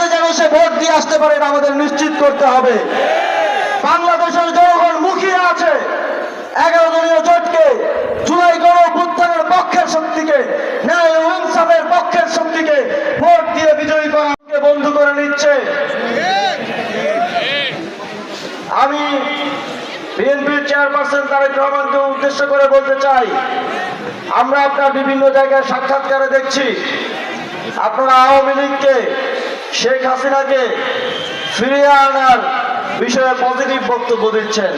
যাতে যেন সে ভোট দিয়ে আসতে পারে এটা আমাদের নিশ্চিত করতে হবে। বাংলাদেশের জনগণ মুখিয়ে আছে 11 দলীয় জোটকে, জুলাই গণঅভ্যুত্থানের পক্ষের শক্তিকে, ন্যায় ও ইনসাফের পক্ষের শক্তিকে ভোট দিয়ে বিজয়ী করাকে বন্ধু করে নিচ্ছে। আমি বিএনপির চেয়ারপারসন তারেক রহমানকে উদ্দেশ্য করে বলতে চাই, আমরা আপনার বিভিন্ন জায়গায় সাক্ষাৎকারে দেখছি আপনারা আওয়ামী লীগকে, শেখ হাসিনাকে ফিরিয়ে আনার বিষয়ে পজিটিভ বক্তব্য দিচ্ছেন।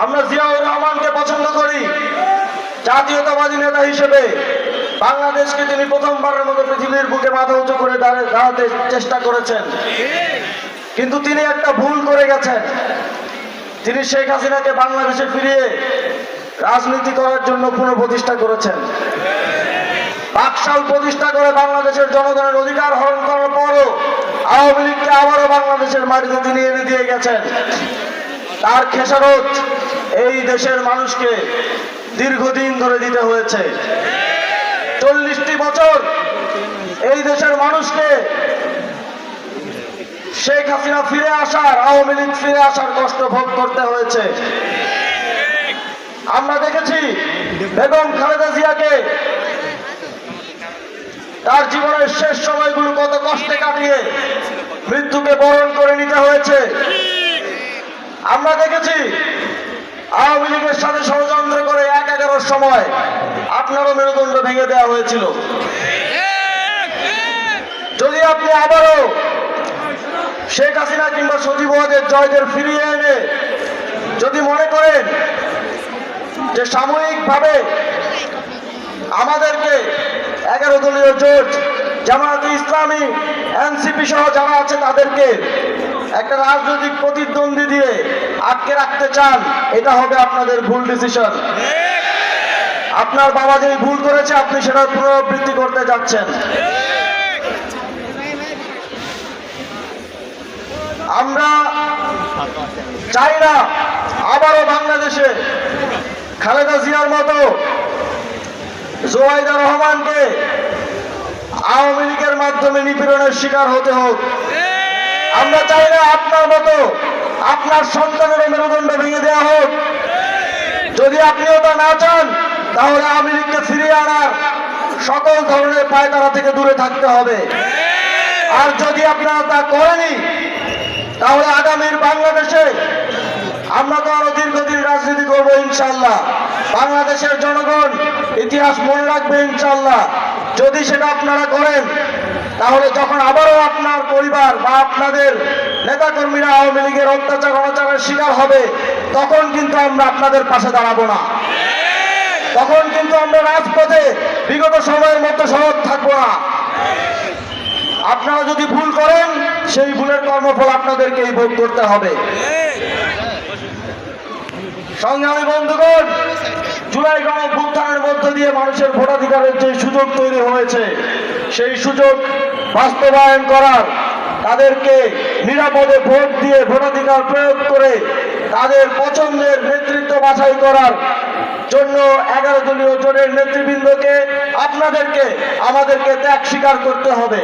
আমরা জিয়াউর রহমানকে পছন্দ করি, জাতীয়তাবাদী নেতা হিসেবে বাংলাদেশকে তিনি প্রথমবারের মতো পৃথিবীর বুকে মাথা উঁচু করে দাঁড়াতে চেষ্টা করেছেন, কিন্তু তিনি একটা ভুল করে গেছেন। তিনি শেখ হাসিনাকে বাংলাদেশে ফিরিয়ে রাজনীতি করার জন্য পুনঃপ্রতিষ্ঠা করেছেন। বাকশাল প্রতিষ্ঠা করে বাংলাদেশের জনগণের অধিকার হরণ করার পরও আওয়ামী লীগকে আবারও বাংলাদেশের মাটিতে তিনি এনে দিয়ে গেছেন। তার খেসারত এই দেশের মানুষকে দীর্ঘদিন ধরে দিতে হয়েছে। 40টি বছর এই দেশের মানুষকে শেখ হাসিনা ফিরে আসার, আওয়ামী লীগ ফিরে আসার কষ্ট ভোগ করতে হয়েছে। আমরা দেখেছি বেগম খালেদা জিয়াকে তার জীবনের শেষ সময়গুলো কত কষ্টে কাটিয়ে মৃত্যুকে বরণ করে নিতে হয়েছে। আমরা দেখেছি আওয়ামী লীগের সাথে ষড়যন্ত্র করে 11-11 সময় আপনারও মেরুদণ্ড ভেঙে দেওয়া হয়েছিল। যদি আপনি আবারও শেখ হাসিনা কিংবা সজীবদের জয়দের ফিরিয়ে এনে যদি মনে করেন যে সাময়িকভাবে আমাদেরকে 11 দলীয় জোট, জামায়াতে ইসলামী, এনসিপি সহ যারা আছে তাদেরকে একটা রাজনৈতিক প্রতিদ্বন্দ্বী দিয়ে আটকে রাখতে চান, এটা হবে আপনাদের ভুল ডিসিশন। আপনার বাবা যেই ভুল করেছে আপনি সেটার পুনরাবৃত্তি করতে যাচ্ছেন। আমরা চাই না আবারও বাংলাদেশে খালেদা জিয়ার মতো জোবাইদা রহমানকে আওয়ামী লীগের মাধ্যমে নিপীড়নের শিকার হতে হোক। আমরা চাই না আপনার মতো আপনার সন্তানের মেরুদণ্ড ভেঙে দেওয়া হোক। যদি আপনিও তা না চান তাহলে আওয়ামী লীগকে ফিরিয়ে আনার সকল ধরনের পায়তারা থেকে দূরে থাকতে হবে। আর যদি আপনারা তা করেনি তাহলে আগামীর বাংলাদেশে আমরা তো আরো দীর্ঘদিন রাজনীতি করবো ইনশাল্লাহ। বাংলাদেশের জনগণ ইতিহাস মনে রাখবে ইনশাল্লাহ। যদি সেটা আপনারা করেন তাহলে যখন আবারও আপনার পরিবার বা আপনাদের নেতাকর্মীরা আওয়ামী লীগের অত্যাচার অনাচারের শিকার হবে, তখন কিন্তু আমরা আপনাদের পাশে দাঁড়াবো না। তখন কিন্তু আমরা রাজপথে বিগত সময়ের মতো সরব থাকবো না। আপনারা যদি ভুল করেন সেই ভুলের কর্মফল আপনাদেরকেই ভোগ করতে হবে। সংগ্রামী বন্ধুগণ, জুলাই গণঅভ্যুত্থানের মধ্য দিয়ে মানুষের ভোটাধিকারের যে সুযোগ তৈরি হয়েছে সেই সুযোগ বাস্তবায়ন করার, তাদেরকে নিরাপদে ভোট দিয়ে ভোটাধিকার প্রয়োগ করে তাদের পছন্দের নেতৃত্ব বাছাই করার জন্য 11 দলীয় জোটের নেতৃবৃন্দকে, আপনাদেরকে, আমাদেরকে ত্যাগ স্বীকার করতে হবে।